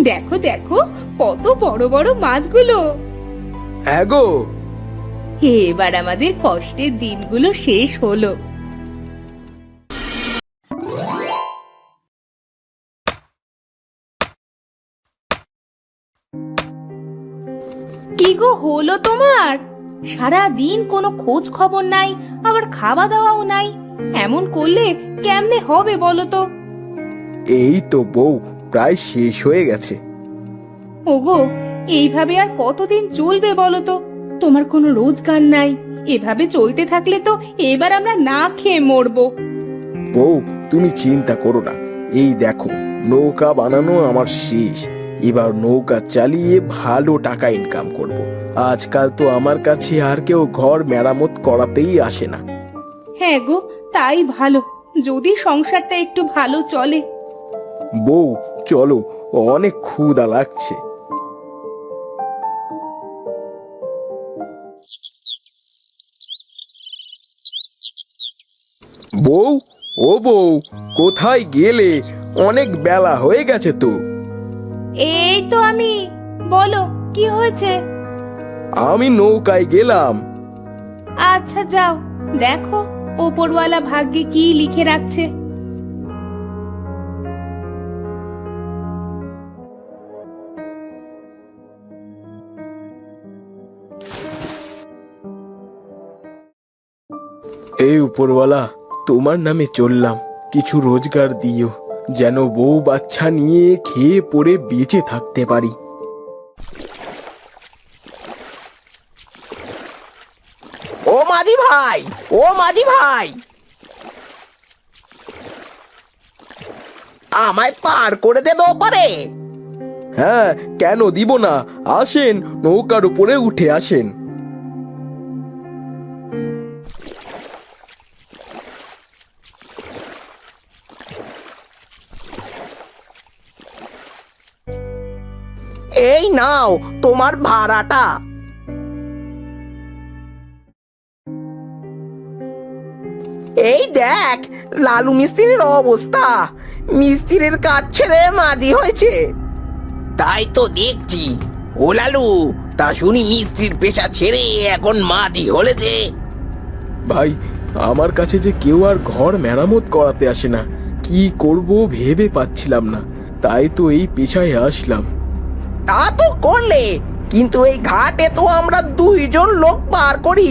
দেখো দেখো, কত বড় বড় মাছগুলো। হ্যাঁ গো। এবার আমাদের কষ্টের দিনগুলো শেষ হলো। কি গো হলো তোমার? সারা দিন কোনো খোঁজ খবর নাই, আবার খাওয়া দাওয়াও নাই। এমন করলে কেমনে হবে বলো তো? এই তো বউ, প্রায় শেষ হয়ে গেছে। ওগো, এইভাবে আর কতদিন চলবে বলো তো? তোমার কোনো রোজগার নাই, এভাবে চলতে থাকলে তো এবার আমরা না খেয়ে মরবো। বউ, তুমি চিন্তা করো না। এই দেখো, নৌকা বানানো আমার শেষ। এবার নৌকা চালিয়ে ভালো টাকা ইনকাম করব। আজকাল তো আমার কাছে আর কেউ ঘর মেরামত করাতেই আসে না। হ্যাঁ গো, তাই ভালো, যদি সংসারটা একটু ভালো চলে। বউ, চলো, অনেক ক্ষুধা লাগছে। বউ, ও বউ, কোথায় গেলে? অনেক বেলা হয়ে গেছে তো। এই তো আমি। বলো, কি হয়েছে? আমি নৌকায় গেলাম। আচ্ছা যাও, দেখো ওপরওয়ালা ভাগ্যে কি লিখে রাখছে। এই উপরওয়ালা, তোমার নামে চললাম, কিছু রোজগার দিও, যেন বউ বাচ্চা নিয়ে খেয়ে পরে বেঁচে থাকতে পারি। ও মাঝি ভাই, ও মাঝি ভাই, আমায় পার করে দেবে ওপারে? হ্যাঁ, কেন দিব না? আসেন, নৌকার উপরে উঠে আসেন। এই নাও তোমার ভাড়াটা। এই দেখ লালু মিস্ত্রির অবস্থা, মিস্ত্রির কাজ ছেড়ে মাঝি হয়েছে। তাই তো দেখছি। ও লালু, তা শুনি মিস্ত্রির পেশা ছেড়ে এখন মাঝি হলে যে? ভাই, আমার কাছে যে কেউ আর ঘর মেরামত করাতে আসে না, কি করব ভেবে পাচ্ছিলাম না, তাই তো এই পেশায় আসলাম। তা তো করলে, কিন্তু এই ঘাটে তো আমরা দুইজন লোক পার করি,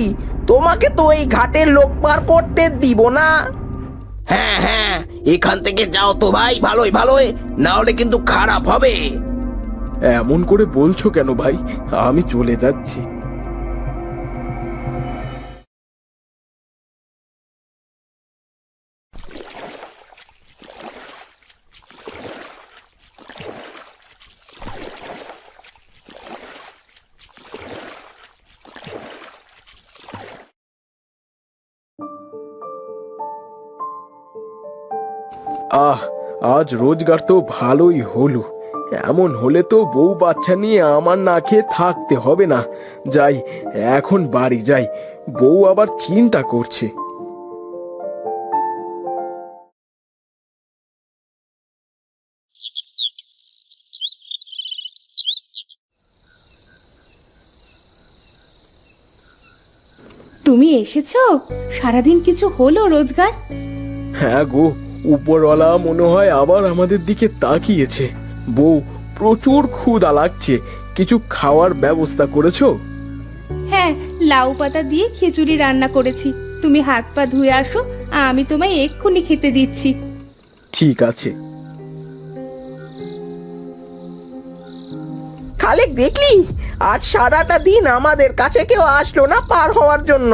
তোমাকে তো এই ঘাটে লোক পার করতে দিব না। হ্যাঁ হ্যাঁ, এখান থেকে যাও তো ভাই, ভালোই ভালোই, না হলে কিন্তু খারাপ হবে। এমন করে বলছো কেন ভাই? আমি চলে যাচ্ছি। আহ, আজ রোজগার তো ভালোই হলো। এমন হলে তো বউ বাচ্চা নিয়ে আমার না খেয়ে থাকতে হবে না। যাই, এখন বাড়ি যাই, বউ আবার চিন্তা করছে। তুমি এসেছো? সারাদিন কিছু হলো রোজগার? হ্যাঁ গো, উপরওয়ালা মনে হয় আবার আমাদের দিকে তাকিয়েছে। বউ, প্রচুর ক্ষুধা লাগছে, কিছু খাওয়ার ব্যবস্থা করেছো? হ্যাঁ, লাউ পাতা দিয়ে খিচুড়ি রান্না করেছি। তুমি হাত পা ধুয়ে আসো, আমি তোমায় এক্ষুনি খেতে দিচ্ছি। ঠিক আছে। খালেক, দেখলি আজ সারাটা দিন আমাদের কাছে কেউ আসলো না পার হওয়ার জন্য।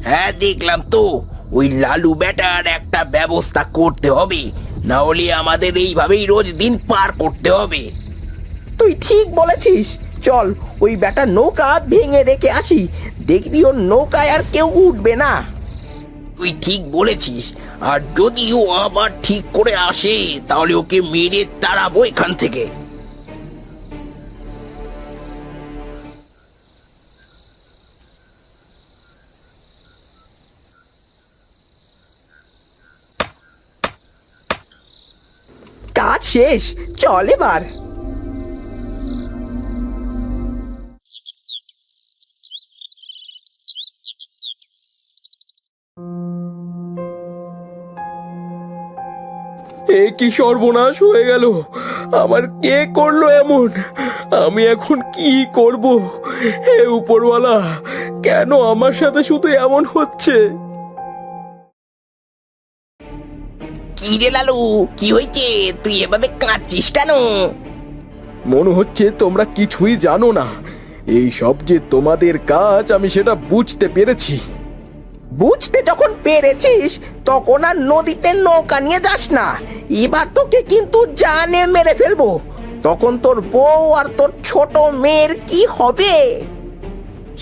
হ্যাঁ দেখলাম তো, ওই লালু বেটার একটা ব্যবস্থা করতে হবে, না হলে আমাদের এইভাবেই রোজ দিন পার করতে হবে। তুই ঠিক বলেছিস, চল ওই বেটার নৌকা ভেঙে রেখে আসি, দেখবি ওর নৌকায় আর কেউ উঠবে না। তুই ঠিক বলেছিস, আর যদি ও আবার ঠিক করে আসে তাহলে ওকে মেরে তাড়াবো এখান থেকে। কাজ শেষ, চল এবার। এ কি সর্বনাশ হয়ে গেল! আমার কে করলো এমন? আমি এখন কি করব? হে উপরওয়ালা, কেন আমার সাথে শুধু এমন হচ্ছে? কি রে লালু, কি হয়েছে? তুই এভাবে কাঁদছিস কেন? মনে হচ্ছে তোমরা কিছুই জানো না। এই সব যে তোমাদের কাজ, আমি সেটা বুঝতে পেরেছি। বুঝতে যখন পেরেছিস তখন আর নদীতে নৌকা নিয়ে যাস না। এবার তোকে কিন্তু জানে মেরে ফেলবো। তখন তোর বউ আর তোর ছোট মেয়ের কি হবে?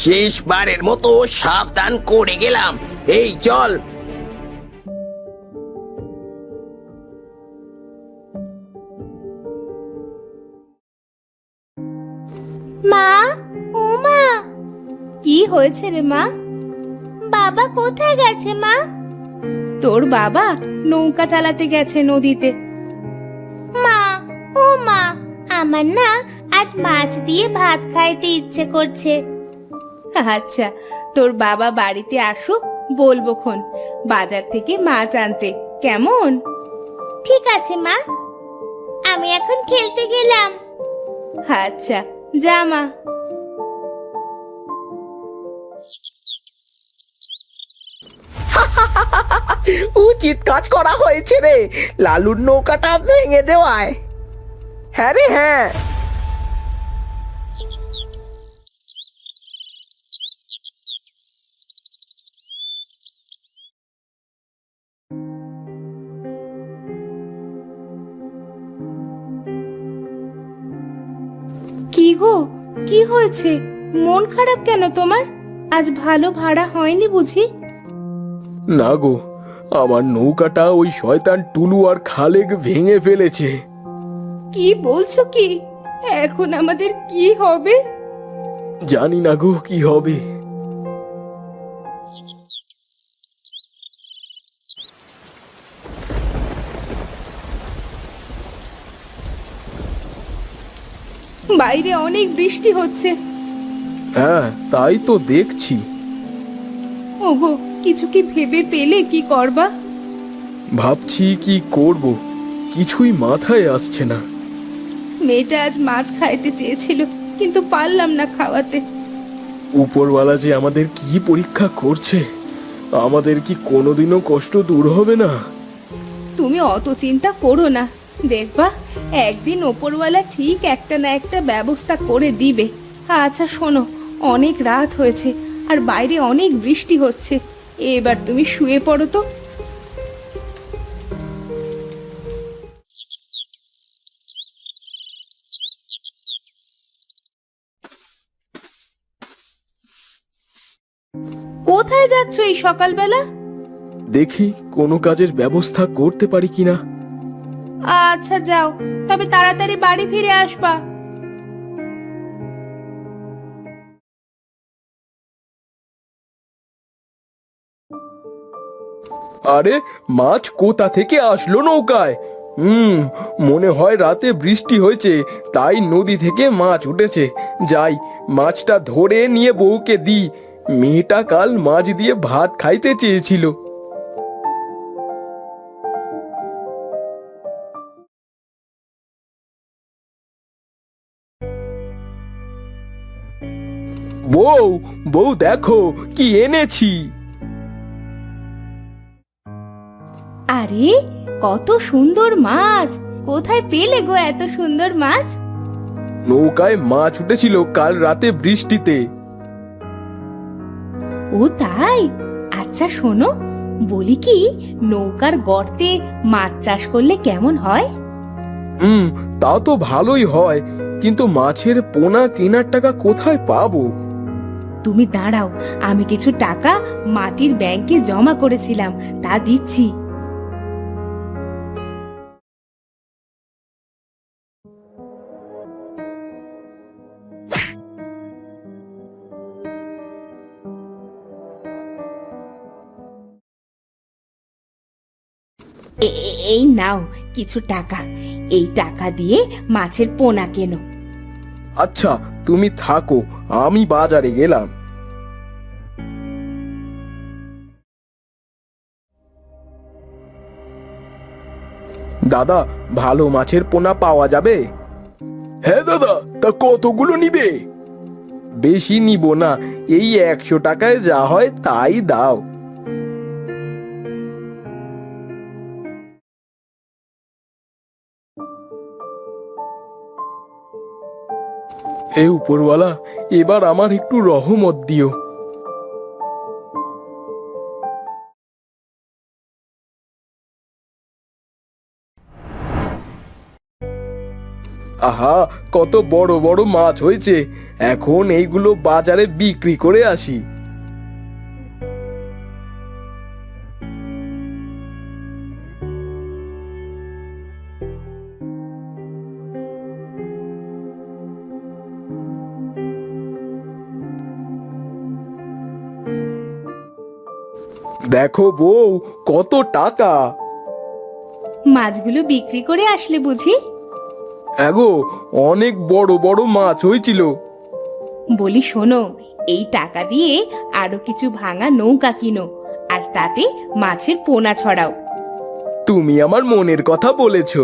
শেষবারের মতো সাবধান করে গেলাম। এই চল। মা, ও মা, কি হয়েছে রে মা? বাবা কোথায় গেছে মা? তোর বাবা নৌকা চালাতে গেছে নদীতে। মা, ও মা, আমার না আজ মাছ দিয়ে ভাত খাইতে ইচ্ছে করছে। আচ্ছা, তোর বাবা বাড়িতে আসুক, বলবো খন বাজার থেকে মাছ আনতে, কেমন? ঠিক আছে মা, আমি এখন খেলতে গেলাম। আচ্ছা, যা মা। উচিত কাজ করা হয়েছে রে, লালুর নৌকাটা ভেঙে দেওয়ায়। হ্যাঁ রে হ্যাঁ। কি গো, কি হয়েছে? মন খারাপ কেন তোমার? আজ ভালো ভাড়া হয়নি বুঝি? না গো, আমার নৌকাটা ওই শয়তান টুলু আর খালেক ভেঙে ফেলেছে। কি বলছো কি? এখন আমাদের কি হবে? জানি না গো কি হবে। বাইরে অনেক বৃষ্টি হচ্ছে। হ্যাঁ, তাই তো দেখছি। ওগো, কিছু কি ভেবে পেলে কি করবা? ভাবছি কি করব, কিছুই মাথায় আসছে না। মেয়েটা আজ মাছ খাইতে চেয়েছিল, কিন্তু পারলাম না খাওয়াতে। উপরওয়ালা যে আমাদের কি পরীক্ষা করছে! আমাদের কি কোনোদিনও কষ্ট দূর হবে না? তুমি অত চিন্তা করো না, দেখবা একদিন ওপরওয়ালা ঠিক একটা না একটা ব্যবস্থা করে দিবে। আচ্ছা শোনো, অনেক রাত হয়েছে আর বাইরে অনেক বৃষ্টি হচ্ছে, এবার তুমি শুয়ে পড়ো তো। কোথায় যাচ্ছ এই সকালবেলা? দেখি কোনো কাজের ব্যবস্থা করতে পারি কিনা। আচ্ছা যাও, তবে তাড়াতাড়ি বাড়ি ফিরে আসবা। আরে, মাছ কোথা থেকে আসলো নৌকায়? মনে হয় রাতে বৃষ্টি হয়েছে, তাই নদী থেকে মাছ উঠেছে। যাই, মাছটা ধরে নিয়ে বউকে দিই। মেয়েটা কাল মাছ দিয়ে ভাত খাইতে চেয়েছিল। বউ, বউ দেখো কি এনেছি। আরে, কত সুন্দর মাছ! কোথায় পেলে গো এত সুন্দর মাছ? নৌকায় মাছ উঠেছিল কাল রাতে বৃষ্টিতে। ও তাই? আচ্ছা শোনো, বলি কি, নৌকার গর্তে মাছ চাষ করলে কেমন হয়? তা তো ভালোই হয়, কিন্তু মাছের পোনা কেনার টাকা কোথায় পাবো? তুমি দাঁড়াও, আমি কিছু টাকা মাটির ব্যাংকে জমা করেছিলাম, তা দিচ্ছি। এই নাও কিছু টাকা, এই টাকা দিয়ে মাছের পোনা কেনো। আচ্ছা, তুমি থাকো, আমি বাজারে গেলাম। দাদা, ভালো মাছের পোনা পাওয়া যাবে? হ্যাঁ দাদা, তা কতগুলো নিবে? বেশি নিব না, এই 100 টাকায় যা হয় তাই দাও। হে উপরওয়ালা, এবার আমার একটু রহমত দিও। আহা, কত বড় বড় মাছ হয়েছে, এখন এইগুলো বাজারে বিক্রি করে আসি। দেখো বউ, কত টাকা। মাছগুলো বিক্রি করে আসলে বুঝি? এগো, অনেক বড় বড় মাছ হয়েছিল। বলি শোনো, এই টাকা দিয়ে আরো কিছু ভাঙা নৌকা কিনো, আর তাতে মাছের পোনা ছড়াও। তুমি আমার মনের কথা বলেছো।